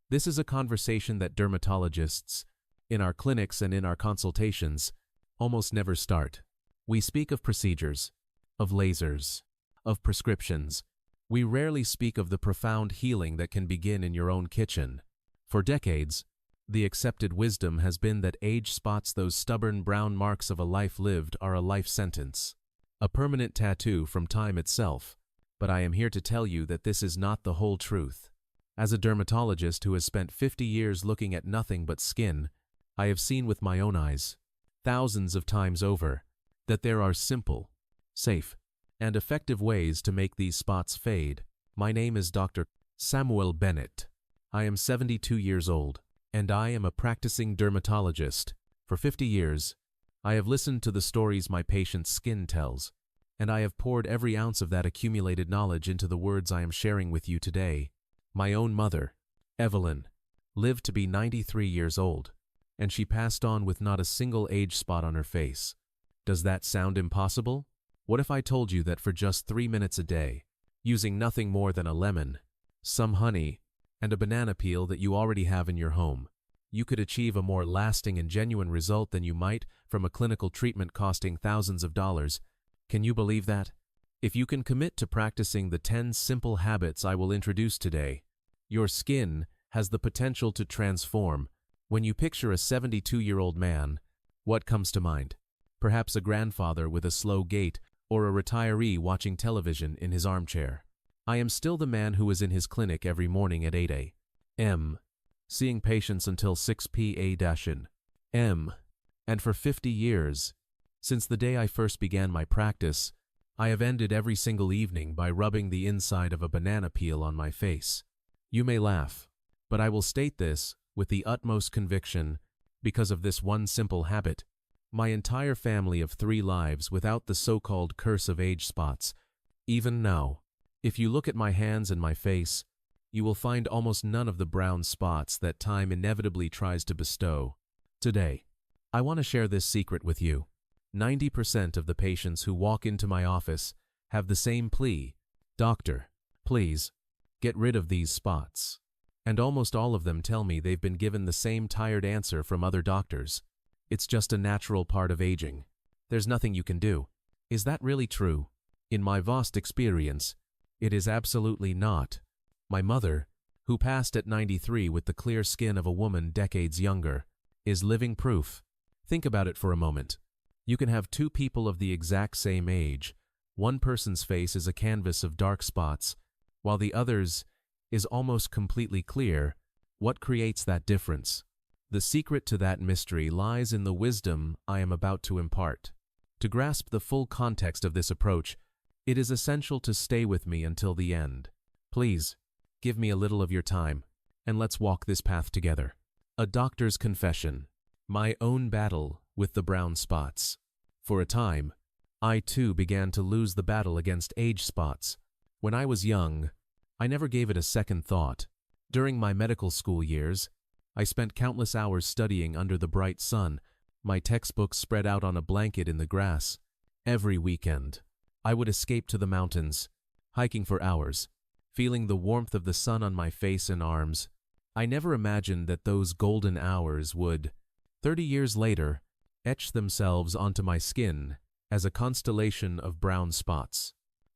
This is a conversation that dermatologists, in our clinics and in our consultations, almost never start. We speak of procedures, of lasers, of prescriptions. We rarely speak of the profound healing that can begin in your own kitchen. For decades, the accepted wisdom has been that age spots, those stubborn brown marks of a life lived, are a life sentence, a permanent tattoo from time itself. But I am here to tell you that this is not the whole truth. As a dermatologist who has spent 50 years looking at nothing but skin, I have seen with my own eyes, thousands of times over, that there are simple, safe, and effective ways to make these spots fade. My name is Dr. Samuel Bennett. I am 72 years old, and I am a practicing dermatologist. For 50 years, I have listened to the stories my patient's skin tells, and I have poured every ounce of that accumulated knowledge into the words I am sharing with you today. My own mother, Evelyn, lived to be 93 years old, and she passed on with not a single age spot on her face. Does that sound impossible? What if I told you that for just 3 minutes a day, using nothing more than a lemon, some honey, and a banana peel that you already have in your home, you could achieve a more lasting and genuine result than you might from a clinical treatment costing thousands of dollars? Can you believe that? If you can commit to practicing the 10 simple habits I will introduce today, your skin has the potential to transform. When you picture a 72-year-old man, what comes to mind? Perhaps a grandfather with a slow gait, or a retiree watching television in his armchair. I am still the man who is in his clinic every morning at 8 a.m., seeing patients until 6 p.m. And for 50 years, since the day I first began my practice, I have ended every single evening by rubbing the inside of a banana peel on my face. You may laugh, but I will state this with the utmost conviction because of this one simple habit. My entire family of 3 lives without the so-called curse of age spots. Even now, if you look at my hands and my face, you will find almost none of the brown spots that time inevitably tries to bestow. Today, I want to share this secret with you. 90% of the patients who walk into my office have the same plea: "Doctor, please, get rid of these spots." And almost all of them tell me they've been given the same tired answer from other doctors: "It's just a natural part of aging. There's nothing you can do." Is that really true? In my vast experience, it is absolutely not. My mother, who passed at 93 with the clear skin of a woman decades younger, is living proof. Think about it for a moment. You can have 2 people of the exact same age. One person's face is a canvas of dark spots, while the other's is almost completely clear. What creates that difference? The secret to that mystery lies in the wisdom I am about to impart. To grasp the full context of this approach, it is essential to stay with me until the end. Please, give me a little of your time, and let's walk this path together. A doctor's confession. My own battle with the brown spots. For a time, I too began to lose the battle against age spots. When I was young, I never gave it a second thought. During my medical school years, I spent countless hours studying under the bright sun, my textbooks spread out on a blanket in the grass. Every weekend, I would escape to the mountains, hiking for hours, feeling the warmth of the sun on my face and arms. I never imagined that those golden hours would, 30 years later, etch themselves onto my skin as a constellation of brown spots.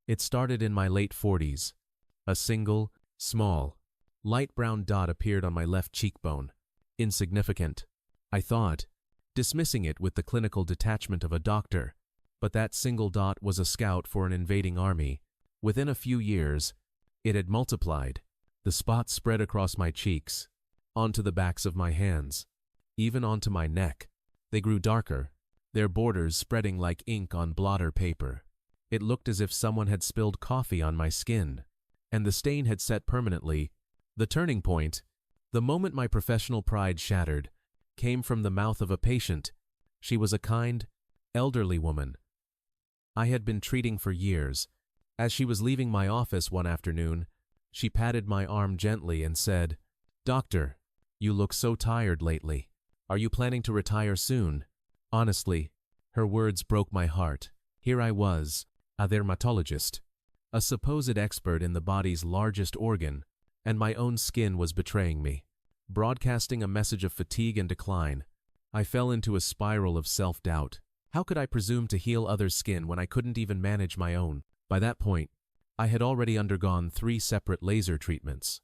It started in my late 40s. A single, small, light brown dot appeared on my left cheekbone. Insignificant, I thought, dismissing it with the clinical detachment of a doctor. But that single dot was a scout for an invading army. Within a few years, it had multiplied. The spots spread across my cheeks, onto the backs of my hands, even onto my neck. They grew darker, their borders spreading like ink on blotter paper. It looked as if someone had spilled coffee on my skin, and the stain had set permanently. The turning point, the moment my professional pride shattered, came from the mouth of a patient. She was a kind, elderly woman I had been treating for years. As she was leaving my office one afternoon, she patted my arm gently and said, "Doctor, you look so tired lately. Are you planning to retire soon?" Honestly, her words broke my heart. Here I was, a dermatologist, a supposed expert in the body's largest organ, and my own skin was betraying me. broadcasting a message of fatigue and decline. I fell into a spiral of self-doubt. How could I presume to heal others' skin when I couldn't even manage my own? By that point, I had already undergone 3 separate laser treatments.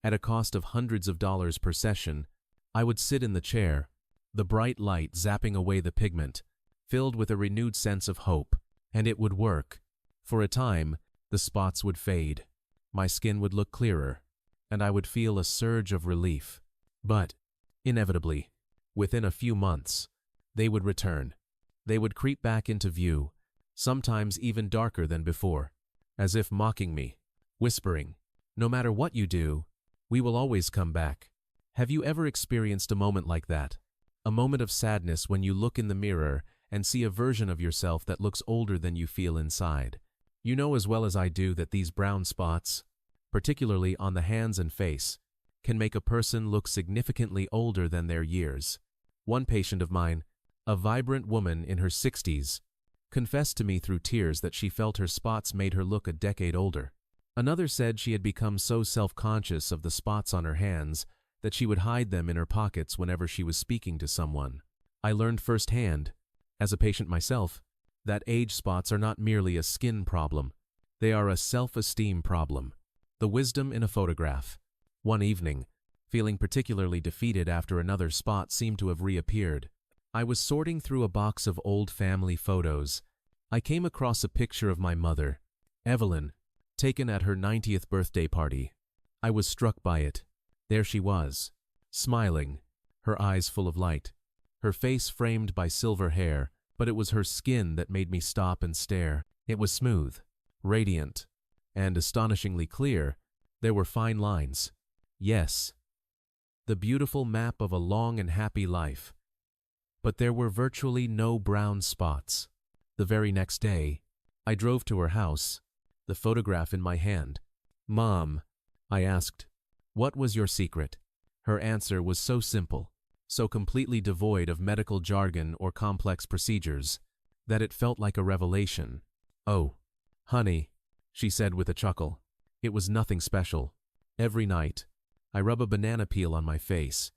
At a cost of hundreds of dollars per session, I would sit in the chair, the bright light zapping away the pigment, filled with a renewed sense of hope, and it would work. For a time, the spots would fade, my skin would look clearer, and I would feel a surge of relief. But, inevitably, within a few months, they would return. They would creep back into view, sometimes even darker than before, as if mocking me, whispering, "No matter what you do, we will always come back." Have you ever experienced a moment like that? A moment of sadness when you look in the mirror and see a version of yourself that looks older than you feel inside. You know as well as I do that these brown spots, particularly on the hands and face, can make a person look significantly older than their years. One patient of mine, a vibrant woman in her 60s, confessed to me through tears that she felt her spots made her look a decade older. Another said she had become so self-conscious of the spots on her hands that she would hide them in her pockets whenever she was speaking to someone. I learned firsthand, as a patient myself, that age spots are not merely a skin problem. They are a self-esteem problem. The wisdom in a photograph. One evening, feeling particularly defeated after another spot seemed to have reappeared, I was sorting through a box of old family photos. I came across a picture of my mother, Evelyn, taken at her 90th birthday party. I was struck by it. There she was, smiling, her eyes full of light, her face framed by silver hair, but it was her skin that made me stop and stare. It was smooth, radiant, and astonishingly clear. There were fine lines. Yes, the beautiful map of a long and happy life. But there were virtually no brown spots. The very next day, I drove to her house, the photograph in my hand. "Mom," I asked, "what was your secret?" Her answer was so simple, so completely devoid of medical jargon or complex procedures, that it felt like a revelation. "Oh, honey," she said with a chuckle, "it was nothing special. Every night, I rub a banana peel on my face,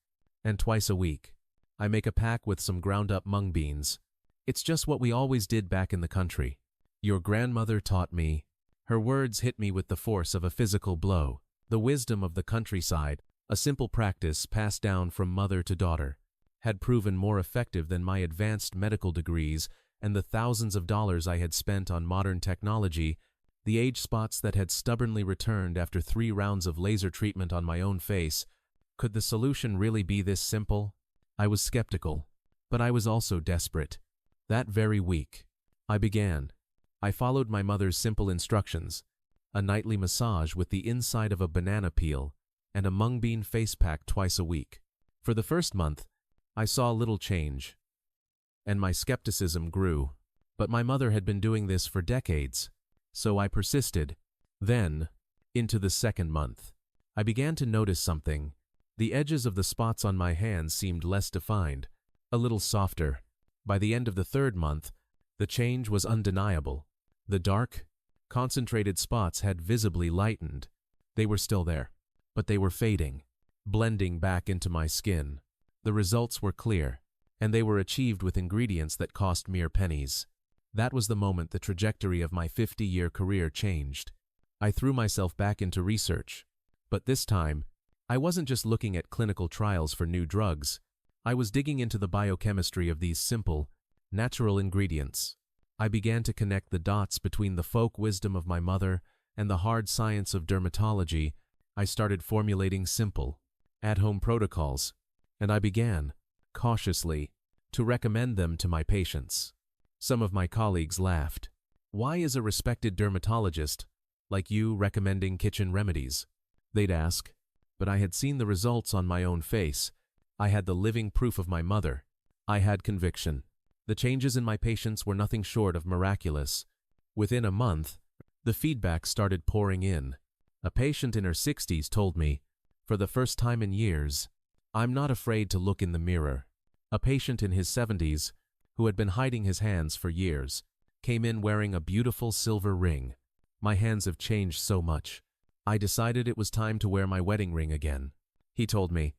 and twice a week, I make a pack with some ground-up mung beans. It's just what we always did back in the country. Your grandmother taught me." Her words hit me with the force of a physical blow. The wisdom of the countryside, a simple practice passed down from mother to daughter, had proven more effective than my advanced medical degrees and the thousands of dollars I had spent on modern technology. The age spots that had stubbornly returned after 3 rounds of laser treatment on my own face. Could the solution really be this simple? I was skeptical, but I was also desperate. That very week, I began. I followed my mother's simple instructions: a nightly massage with the inside of a banana peel and a mung bean face pack twice a week. For the first month, I saw little change, and my skepticism grew. But my mother had been doing this for decades, so I persisted. Then, into the second month, I began to notice something. The edges of the spots on my hands seemed less defined, a little softer. By the end of the 3rd month, the change was undeniable. The dark, concentrated spots had visibly lightened. They were still there, but they were fading, blending back into my skin. The results were clear, and they were achieved with ingredients that cost mere pennies. That was the moment the trajectory of my 50-year career changed. I threw myself back into research, but this time, I wasn't just looking at clinical trials for new drugs. I was digging into the biochemistry of these simple, natural ingredients. I began to connect the dots between the folk wisdom of my mother and the hard science of dermatology. I started formulating simple, at-home protocols, and I began, cautiously, to recommend them to my patients. Some of my colleagues laughed. "Why is a respected dermatologist like you recommending kitchen remedies?" they'd ask. But I had seen the results on my own face. I had the living proof of my mother. I had conviction. The changes in my patients were nothing short of miraculous. Within a month, the feedback started pouring in. A patient in her 60s told me, for the first time in years, "I'm not afraid to look in the mirror." A patient in his 70s, who had been hiding his hands for years, came in wearing a beautiful silver ring. "My hands have changed so much. I decided it was time to wear my wedding ring again," he told me,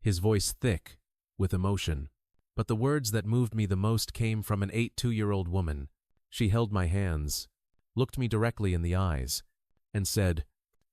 his voice thick with emotion. But the words that moved me the most came from an 82-year-old woman. She held my hands, looked me directly in the eyes, and said,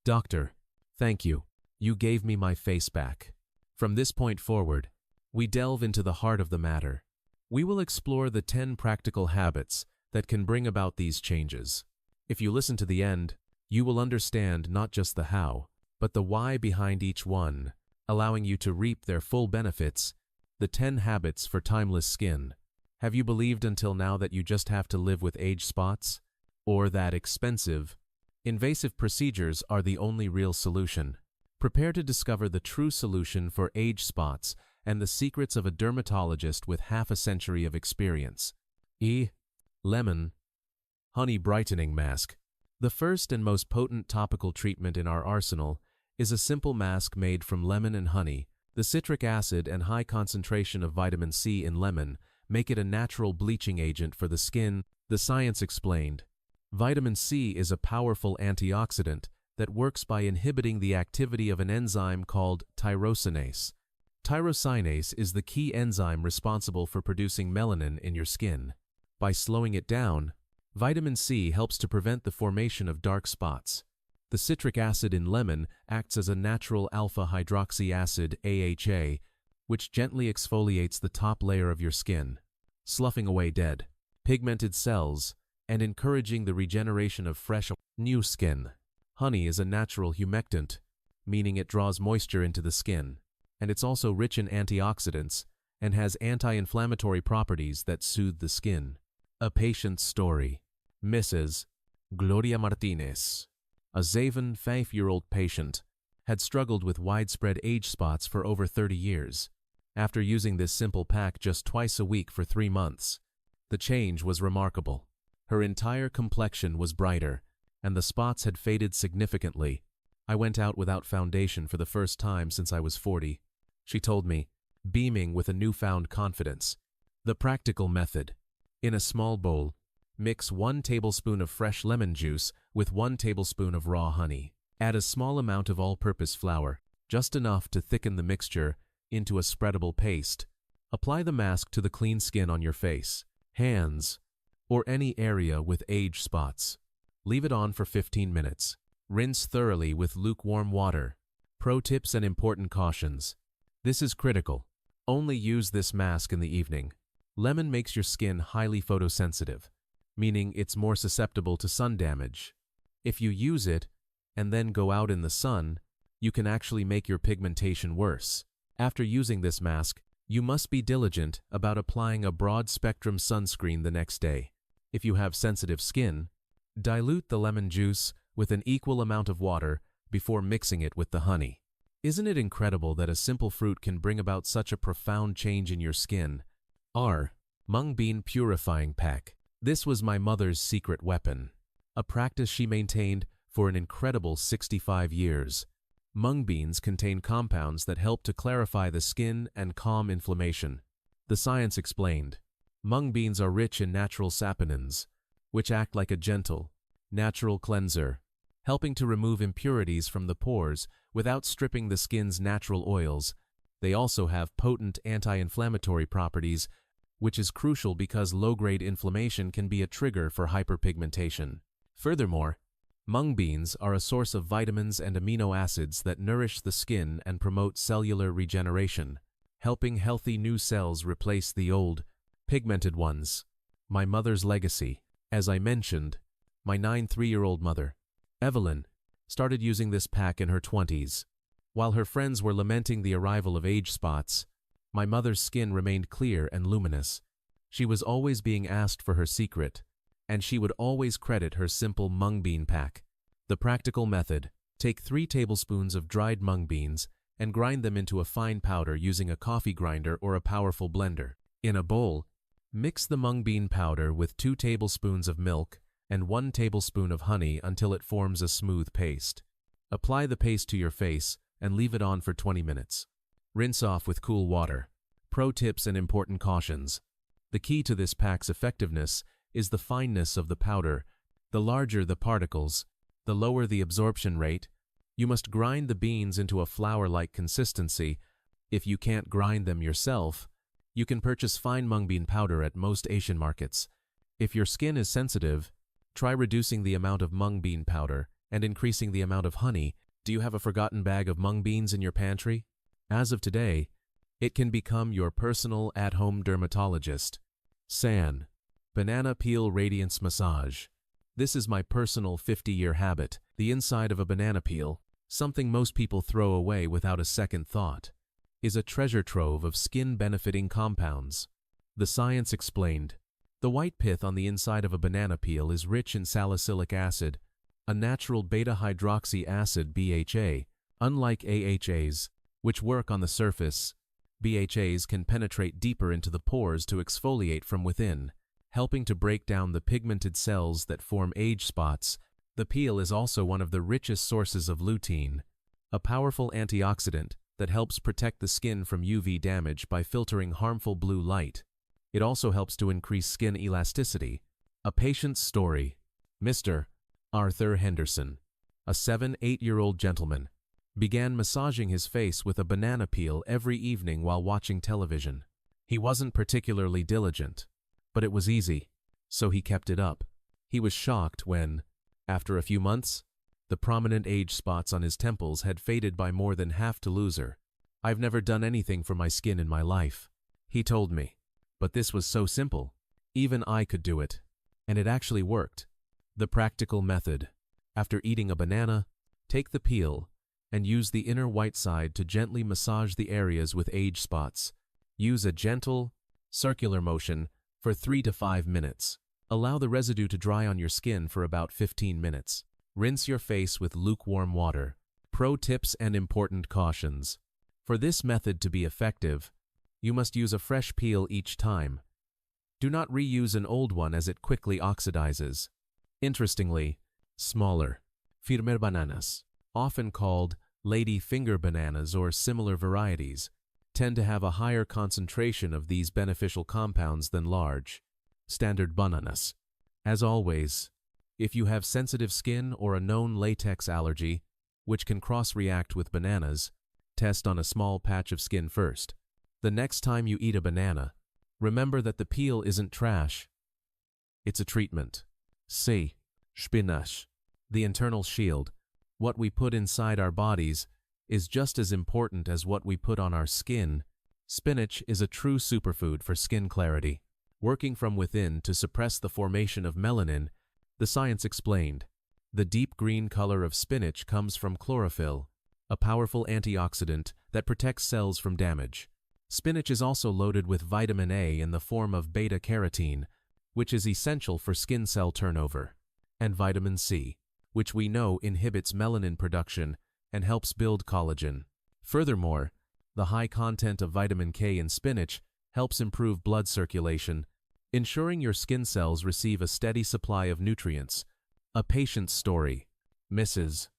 "Doctor, thank you. You gave me my face back." From this point forward, we delve into the heart of the matter. We will explore the 10 practical habits that can bring about these changes. If you listen to the end, you will understand not just the how, but the why behind each one, allowing you to reap their full benefits. The 10 habits for timeless skin. Have you believed until now that you just have to live with age spots? Or that expensive, invasive procedures are the only real solution? Prepare to discover the true solution for age spots and the secrets of a dermatologist with half a century of experience. Lemon Honey Brightening Mask. The first and most potent topical treatment in our arsenal is a simple mask made from lemon and honey. The citric acid and high concentration of vitamin C in lemon make it a natural bleaching agent for the skin. The science explained. Vitamin C is a powerful antioxidant that works by inhibiting the activity of an enzyme called tyrosinase. Tyrosinase is the key enzyme responsible for producing melanin in your skin. By slowing it down, vitamin C helps to prevent the formation of dark spots. The citric acid in lemon acts as a natural alpha-hydroxy acid, AHA, which gently exfoliates the top layer of your skin, sloughing away dead, pigmented cells, and encouraging the regeneration of fresh, new skin. Honey is a natural humectant, meaning it draws moisture into the skin, and it's also rich in antioxidants and has anti-inflammatory properties that soothe the skin. A patient's story. Mrs. Gloria Martinez, a Zaven 5-year-old patient, had struggled with widespread age spots for over 30 years. After using this simple pack just twice a week for 3 months, the change was remarkable. Her entire complexion was brighter, and the spots had faded significantly. "I went out without foundation for the first time since I was 40, she told me, beaming with a newfound confidence. The practical method. In a small bowl, mix 1 tablespoon of fresh lemon juice with 1 tablespoon of raw honey. Add a small amount of all-purpose flour, just enough to thicken the mixture, into a spreadable paste. Apply the mask to the clean skin on your face, hands, or any area with age spots. Leave it on for 15 minutes. Rinse thoroughly with lukewarm water. Pro tips and important cautions. This is critical. Only use this mask in the evening. Lemon makes your skin highly photosensitive, meaning it's more susceptible to sun damage. If you use it and then go out in the sun, you can actually make your pigmentation worse. After using this mask, you must be diligent about applying a broad-spectrum sunscreen the next day. If you have sensitive skin, dilute the lemon juice with an equal amount of water before mixing it with the honey. Isn't it incredible that a simple fruit can bring about such a profound change in your skin? Mung Bean Purifying Pack. This was my mother's secret weapon, a practice she maintained for an incredible 65 years. Mung beans contain compounds that help to clarify the skin and calm inflammation. The science explained. Mung beans are rich in natural saponins, which act like a gentle, natural cleanser, helping to remove impurities from the pores without stripping the skin's natural oils. They also have potent anti-inflammatory properties, which is crucial because low-grade inflammation can be a trigger for hyperpigmentation. Furthermore, mung beans are a source of vitamins and amino acids that nourish the skin and promote cellular regeneration, helping healthy new cells replace the old, pigmented ones. My mother's legacy. As I mentioned, my 93-year-old mother, Evelyn, started using this pack in her 20s. While her friends were lamenting the arrival of age spots, my mother's skin remained clear and luminous. She was always being asked for her secret, and she would always credit her simple mung bean pack. The practical method. Take 3 tablespoons of dried mung beans and grind them into a fine powder using a coffee grinder or a powerful blender. In a bowl, mix the mung bean powder with 2 tablespoons of milk and 1 tablespoon of honey until it forms a smooth paste. Apply the paste to your face and leave it on for 20 minutes. Rinse off with cool water. Pro tips and important cautions. The key to this pack's effectiveness is the fineness of the powder. The larger the particles, the lower the absorption rate. You must grind the beans into a flour-like consistency. If you can't grind them yourself, you can purchase fine mung bean powder at most Asian markets. If your skin is sensitive, try reducing the amount of mung bean powder and increasing the amount of honey. Do you have a forgotten bag of mung beans in your pantry? As of today, it can become your personal at-home dermatologist. San. Banana Peel Radiance Massage. This is my personal 50-year habit. The inside of a banana peel, something most people throw away without a second thought, is a treasure trove of skin-benefiting compounds. The science explained. The white pith on the inside of a banana peel is rich in salicylic acid, a natural beta-hydroxy acid BHA. Unlike AHAs, which work on the surface, BHAs can penetrate deeper into the pores to exfoliate from within, helping to break down the pigmented cells that form age spots. The peel is also one of the richest sources of lutein, a powerful antioxidant that helps protect the skin from UV damage by filtering harmful blue light. It also helps to increase skin elasticity. A patient's story. Mr. Arthur Henderson, a 7-8-year-old gentleman, began massaging his face with a banana peel every evening while watching television. He wasn't particularly diligent, but it was easy, so he kept it up. He was shocked when, after a few months, the prominent age spots on his temples had faded by more than half to loser. "I've never done anything for my skin in my life," he told me. But this was so simple. Even I could do it. And it actually worked. The practical method. After eating a banana, take the peel and use the inner white side to gently massage the areas with age spots. Use a gentle, circular motion for 3 to 5 minutes. Allow the residue to dry on your skin for about 15 minutes. Rinse your face with lukewarm water. Pro tips and important cautions. For this method to be effective, you must use a fresh peel each time. Do not reuse an old one as it quickly oxidizes. Interestingly, smaller, firmer bananas, often called lady finger bananas or similar varieties, tend to have a higher concentration of these beneficial compounds than large, standard bananas. As always, if you have sensitive skin or a known latex allergy, which can cross-react with bananas, test on a small patch of skin first. The next time you eat a banana, remember that the peel isn't trash. It's a treatment. C. Spinach. The internal shield, what we put inside our bodies, is just as important as what we put on our skin. Spinach is a true superfood for skin clarity, working from within to suppress the formation of melanin. The science explained. The deep green color of spinach comes from chlorophyll, a powerful antioxidant that protects cells from damage. Spinach is also loaded with vitamin A in the form of beta-carotene, which is essential for skin cell turnover, and vitamin C, which we know inhibits melanin production and helps build collagen. Furthermore, the high content of vitamin K in spinach helps improve blood circulation, ensuring your skin cells receive a steady supply of nutrients. A patient's story. Mrs.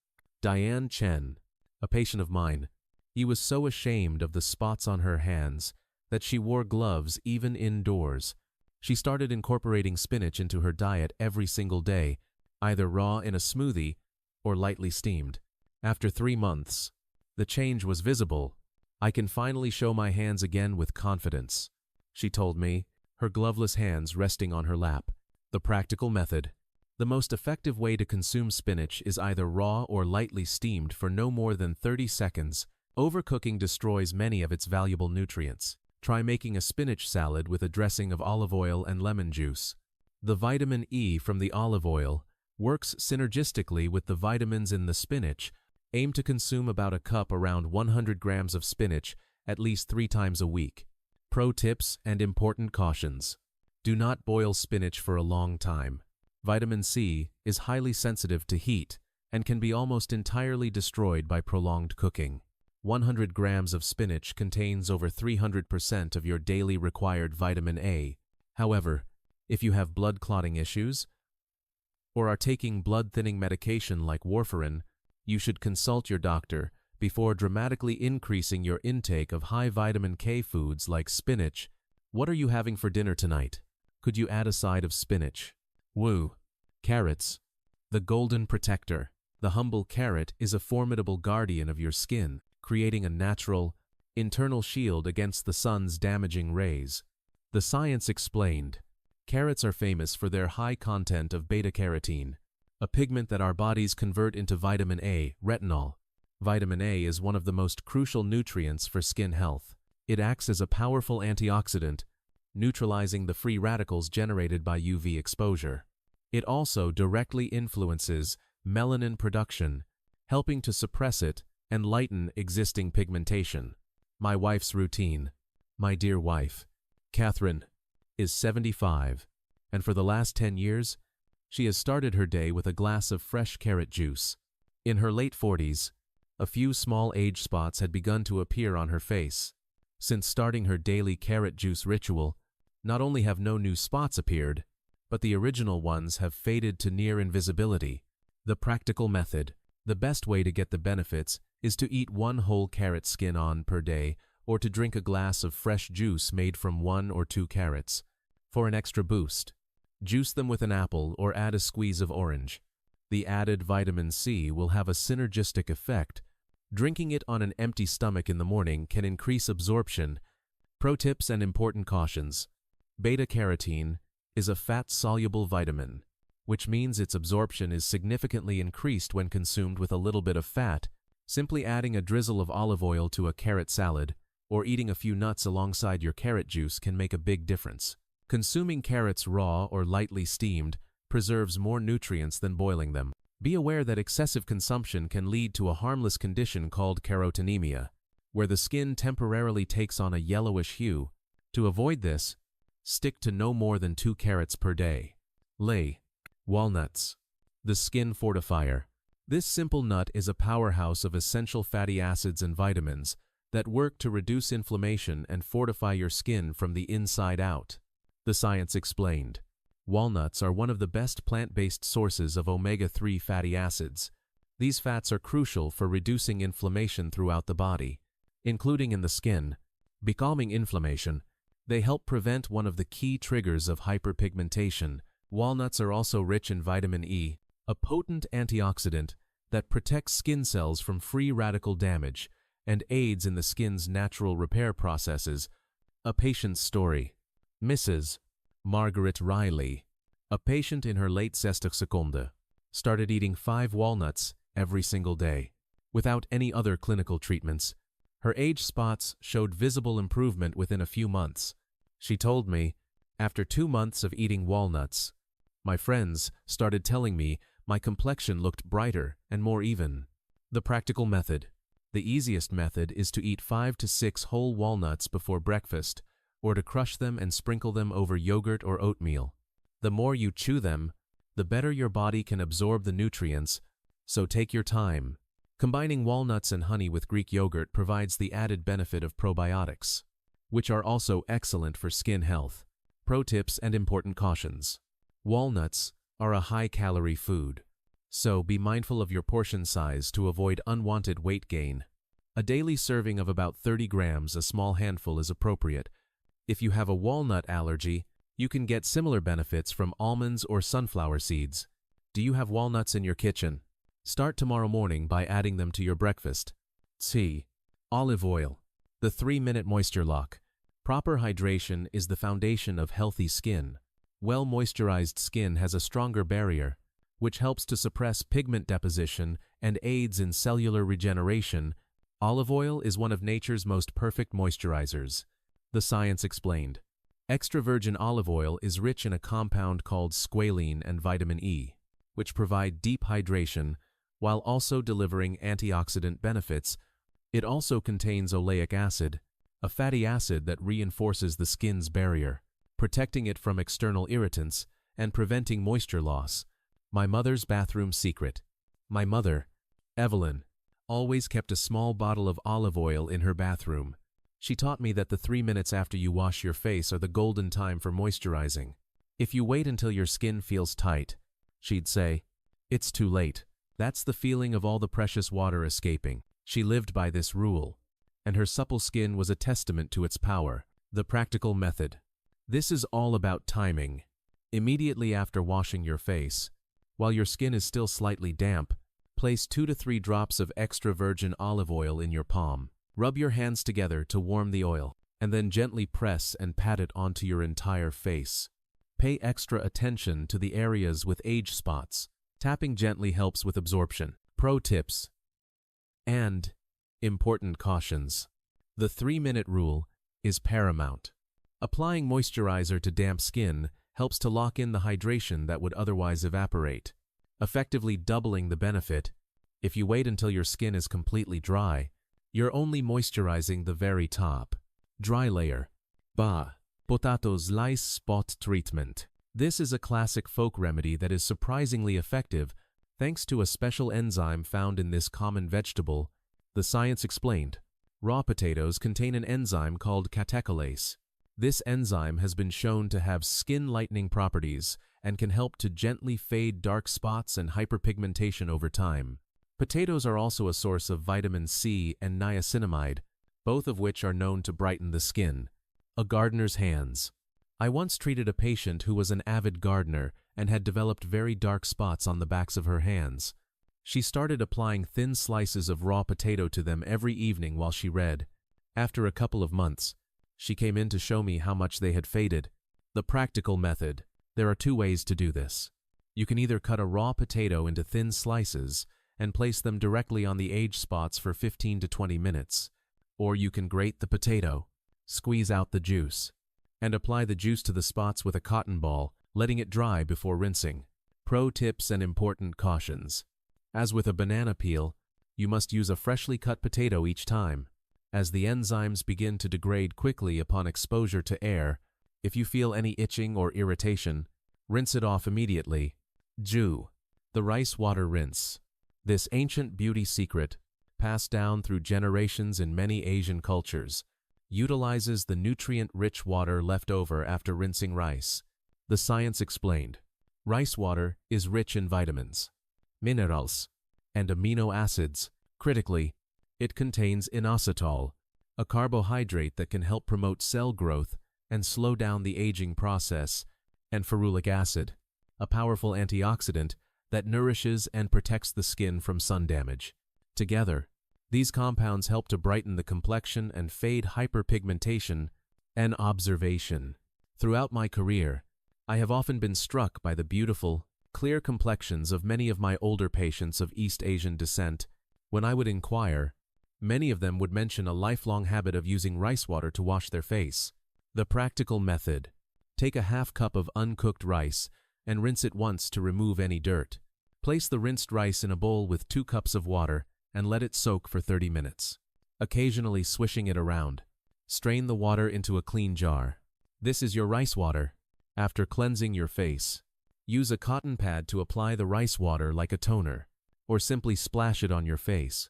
Diane Chen, a patient of mine. He was so ashamed of the spots on her hands that she wore gloves even indoors. She started incorporating spinach into her diet every single day, either raw in a smoothie or lightly steamed. After 3 months, the change was visible. "I can finally show my hands again with confidence," she told me, her gloveless hands resting on her lap. The practical method. The most effective way to consume spinach is either raw or lightly steamed for no more than 30 seconds. Overcooking destroys many of its valuable nutrients. Try making a spinach salad with a dressing of olive oil and lemon juice. The vitamin E from the olive oil works synergistically with the vitamins in the spinach. Aim to consume about a cup around 100 grams of spinach at least 3 times a week. Pro tips and important cautions. Do not boil spinach for a long time. Vitamin C is highly sensitive to heat and can be almost entirely destroyed by prolonged cooking. 100 grams of spinach contains over 300% of your daily required vitamin A. However, if you have blood clotting issues or are taking blood-thinning medication like warfarin, you should consult your doctor before dramatically increasing your intake of high vitamin K foods like spinach. What are you having for dinner tonight? Could you add a side of spinach? Woo. Carrots. The golden protector. The humble carrot is a formidable guardian of your skin, creating a natural, internal shield against the sun's damaging rays. The science explained. Carrots are famous for their high content of beta-carotene, a pigment that our bodies convert into vitamin A, retinol. Vitamin A is one of the most crucial nutrients for skin health. It acts as a powerful antioxidant, neutralizing the free radicals generated by UV exposure. It also directly influences melanin production, helping to suppress it and lighten existing pigmentation. My wife's routine. My dear wife, Catherine, is 75, and for the last 10 years, she has started her day with a glass of fresh carrot juice. In her late 40s, a few small age spots had begun to appear on her face. Since starting her daily carrot juice ritual, not only have no new spots appeared, but the original ones have faded to near invisibility. The practical method. The best way to get the benefits is to eat one whole carrot skin on per day or to drink a glass of fresh juice made from 1 or 2 carrots. For an extra boost, juice them with an apple or add a squeeze of orange. The added vitamin C will have a synergistic effect. Drinking it on an empty stomach in the morning can increase absorption. Pro tips and important cautions. Beta-carotene is a fat-soluble vitamin, which means its absorption is significantly increased when consumed with a little bit of fat. Simply adding a drizzle of olive oil to a carrot salad or eating a few nuts alongside your carrot juice can make a big difference. Consuming carrots raw or lightly steamed preserves more nutrients than boiling them. Be aware that excessive consumption can lead to a harmless condition called carotenemia, where the skin temporarily takes on a yellowish hue. To avoid this, stick to no more than 2 carrots per day. Walnuts. The skin fortifier. This simple nut is a powerhouse of essential fatty acids and vitamins that work to reduce inflammation and fortify your skin from the inside out. The science explained. Walnuts are one of the best plant-based sources of omega-3 fatty acids. These fats are crucial for reducing inflammation throughout the body, including in the skin. Becalming inflammation, they help prevent one of the key triggers of hyperpigmentation. Walnuts are also rich in vitamin E, a potent antioxidant that protects skin cells from free radical damage and aids in the skin's natural repair processes. A patient's story. Mrs. Margaret Riley, a patient in her late 60s, started eating 5 walnuts every single day. Without any other clinical treatments, her age spots showed visible improvement within a few months. She told me, after 2 months of eating walnuts, my friends started telling me my complexion looked brighter and more even. The practical method. The easiest method is to eat 5 to 6 whole walnuts before breakfast, or to crush them and sprinkle them over yogurt or oatmeal. The more you chew them, the better your body can absorb the nutrients, so take your time. Combining walnuts and honey with Greek yogurt provides the added benefit of probiotics, which are also excellent for skin health. Pro tips and important cautions. Walnuts are a high-calorie food, so be mindful of your portion size to avoid unwanted weight gain. A daily serving of about 30 grams, a small handful, is appropriate. If you have a walnut allergy, you can get similar benefits from almonds or sunflower seeds. Do you have walnuts in your kitchen? Start tomorrow morning by adding them to your breakfast. Olive oil. The 3-minute moisture lock. Proper hydration is the foundation of healthy skin. Well-moisturized skin has a stronger barrier, which helps to suppress pigment deposition and aids in cellular regeneration. Olive oil is one of nature's most perfect moisturizers. The science explained. Extra virgin olive oil is rich in a compound called squalene and vitamin E, which provide deep hydration while also delivering antioxidant benefits. It also contains oleic acid, a fatty acid that reinforces the skin's barrier, protecting it from external irritants and preventing moisture loss. My mother's bathroom secret. My mother, Evelyn, always kept a small bottle of olive oil in her bathroom. She taught me that the 3 minutes after you wash your face are the golden time for moisturizing. If you wait until your skin feels tight, she'd say, it's too late. That's the feeling of all the precious water escaping. She lived by this rule, and her supple skin was a testament to its power. The practical method. This is all about timing. Immediately after washing your face, while your skin is still slightly damp, place 2 to 3 drops of extra virgin olive oil in your palm. Rub your hands together to warm the oil, and then gently press and pat it onto your entire face. Pay extra attention to the areas with age spots. Tapping gently helps with absorption. Pro tips and important cautions. The 3-minute rule is paramount. Applying moisturizer to damp skin helps to lock in the hydration that would otherwise evaporate, effectively doubling the benefit. If you wait until your skin is completely dry, you're only moisturizing the very top. Dry layer. Potato slice spot treatment. This is a classic folk remedy that is surprisingly effective thanks to a special enzyme found in this common vegetable. The science explained. Raw potatoes contain an enzyme called catecholase. This enzyme has been shown to have skin-lightening properties and can help to gently fade dark spots and hyperpigmentation over time. Potatoes are also a source of vitamin C and niacinamide, both of which are known to brighten the skin. A gardener's hands. I once treated a patient who was an avid gardener and had developed very dark spots on the backs of her hands. She started applying thin slices of raw potato to them every evening while she read. After a couple of months, she came in to show me how much they had faded. The practical method. There are 2 ways to do this. You can either cut a raw potato into thin slices and place them directly on the age spots for 15 to 20 minutes, or you can grate the potato, squeeze out the juice, and apply the juice to the spots with a cotton ball, letting it dry before rinsing. Pro tips and important cautions. As with a banana peel, you must use a freshly cut potato each time, as the enzymes begin to degrade quickly upon exposure to air. If you feel any itching or irritation, rinse it off immediately. The rice water rinse. This ancient beauty secret, passed down through generations in many Asian cultures, utilizes the nutrient-rich water left over after rinsing rice. The science explained. Rice water is rich in vitamins, minerals, and amino acids. Critically, it contains inositol, a carbohydrate that can help promote cell growth and slow down the aging process, and ferulic acid, a powerful antioxidant that nourishes and protects the skin from sun damage. Together, these compounds help to brighten the complexion and fade hyperpigmentation. An observation. Throughout my career, I have often been struck by the beautiful, clear complexions of many of my older patients of East Asian descent. When I would inquire, many of them would mention a lifelong habit of using rice water to wash their face. The practical method. Take a half cup of uncooked rice and rinse it once to remove any dirt. Place the rinsed rice in a bowl with 2 cups of water and let it soak for 30 minutes, occasionally swishing it around. Strain the water into a clean jar. This is your rice water. After cleansing your face, use a cotton pad to apply the rice water like a toner, or simply splash it on your face.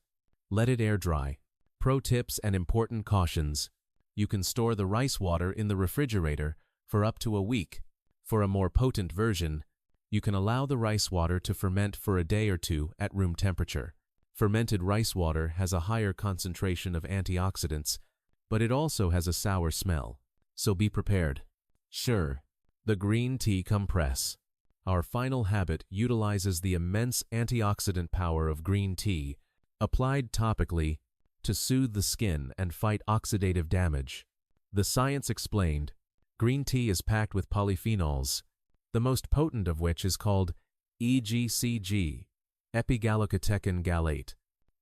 Let it air dry. Pro tips and important cautions. You can store the rice water in the refrigerator for up to a week. For a more potent version, you can allow the rice water to ferment for a day or 2 at room temperature. Fermented rice water has a higher concentration of antioxidants, but it also has a sour smell, so be prepared. Sure. The green tea compress. Our final habit utilizes the immense antioxidant power of green tea, applied topically, to soothe the skin and fight oxidative damage. The science explained. Green tea is packed with polyphenols, the most potent of which is called EGCG, epigallocatechin gallate.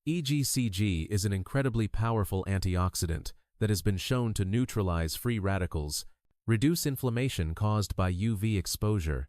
EGCG is an incredibly powerful antioxidant that has been shown to neutralize free radicals, reduce inflammation caused by UV exposure,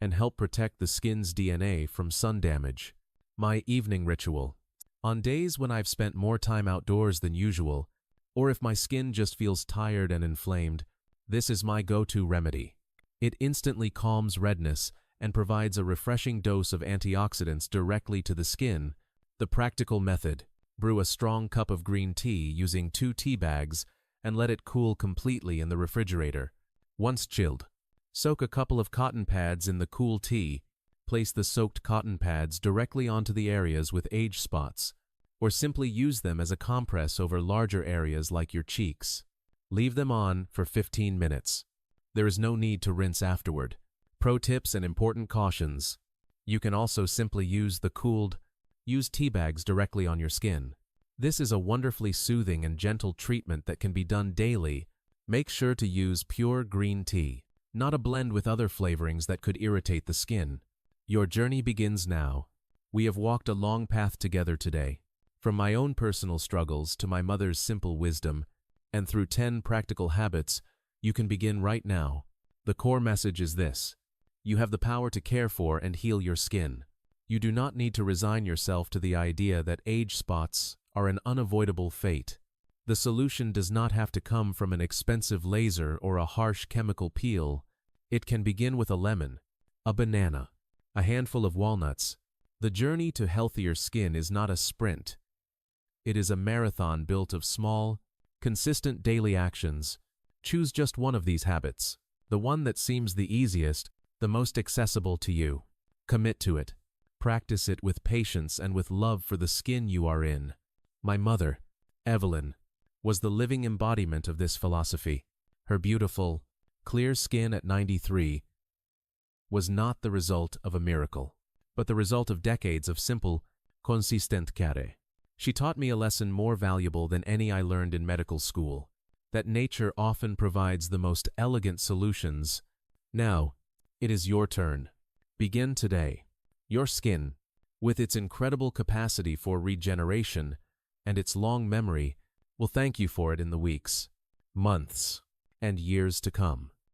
and help protect the skin's DNA from sun damage. My evening ritual. On days when I've spent more time outdoors than usual, or if my skin just feels tired and inflamed, this is my go-to remedy. It instantly calms redness and provides a refreshing dose of antioxidants directly to the skin. The practical method. Brew a strong cup of green tea using 2 tea bags and let it cool completely in the refrigerator. Once chilled, soak a couple of cotton pads in the cool tea. Place the soaked cotton pads directly onto the areas with age spots, or simply use them as a compress over larger areas like your cheeks. Leave them on for 15 minutes. There is no need to rinse afterward. Pro tips and important cautions. You can also simply use tea bags directly on your skin. This is a wonderfully soothing and gentle treatment that can be done daily. Make sure to use pure green tea, not a blend with other flavorings that could irritate the skin. Your journey begins now. We have walked a long path together today, from my own personal struggles to my mother's simple wisdom, and through 10 practical habits. You can begin right now. The core message is this: you have the power to care for and heal your skin. You do not need to resign yourself to the idea that age spots are an unavoidable fate. The solution does not have to come from an expensive laser or a harsh chemical peel. It can begin with a lemon, a banana, a handful of walnuts. The journey to healthier skin is not a sprint. It is a marathon built of small, consistent daily actions. Choose just one of these habits, the one that seems the easiest, the most accessible to you. Commit to it. Practice it with patience and with love for the skin you are in. My mother, Evelyn, was the living embodiment of this philosophy. Her beautiful, clear skin at 93 was not the result of a miracle, but the result of decades of simple, consistent care. She taught me a lesson more valuable than any I learned in medical school: that nature often provides the most elegant solutions. Now, it is your turn. Begin today. Your skin, with its incredible capacity for regeneration and its long memory, will thank you for it in the weeks, months, and years to come.